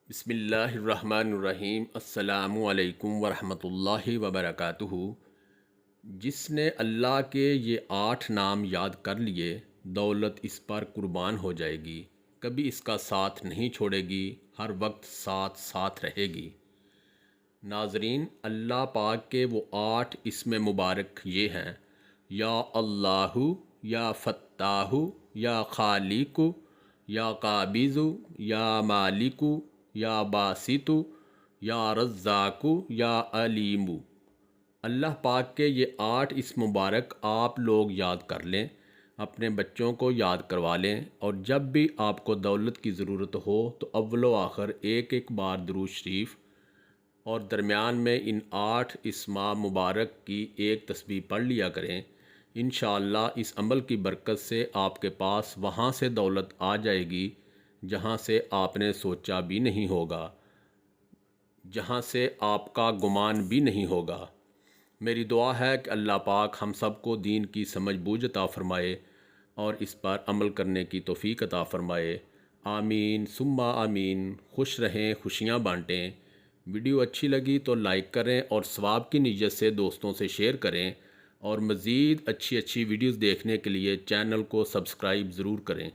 بسم اللہ الرحمن الرحیم۔ السلام علیکم ورحمۃ اللہ وبرکاتہ۔ جس نے اللہ کے یہ 8 نام یاد کر لیے، دولت اس پر قربان ہو جائے گی، کبھی اس کا ساتھ نہیں چھوڑے گی، ہر وقت ساتھ ساتھ رہے گی۔ ناظرین، اللہ پاک کے وہ 8 اسم مبارک یہ ہیں: یا اللہ، یا فتاح، یا خالق، یا قابض، یا مالک، یا باسط، یا رزاق، یا علیم۔ اللہ پاک کے یہ 8 اسم مبارک آپ لوگ یاد کر لیں، اپنے بچوں کو یاد کروا لیں، اور جب بھی آپ کو دولت کی ضرورت ہو تو اول و آخر ایک ایک بار درود شریف اور درمیان میں ان 8 اسماء مبارک کی ایک تسبیح پڑھ لیا کریں۔ انشاءاللہ اس عمل کی برکت سے آپ کے پاس وہاں سے دولت آ جائے گی جہاں سے آپ نے سوچا بھی نہیں ہوگا، جہاں سے آپ کا گمان بھی نہیں ہوگا۔ میری دعا ہے کہ اللہ پاک ہم سب کو دین کی سمجھ بوجھ عطا فرمائے اور اس پر عمل کرنے کی توفیق عطا فرمائے۔ آمین ثم آمین۔ خوش رہیں، خوشیاں بانٹیں۔ ویڈیو اچھی لگی تو لائک کریں اور ثواب کی نیت سے دوستوں سے شیئر کریں، اور مزید اچھی ویڈیوز دیکھنے کے لیے چینل کو سبسکرائب ضرور کریں۔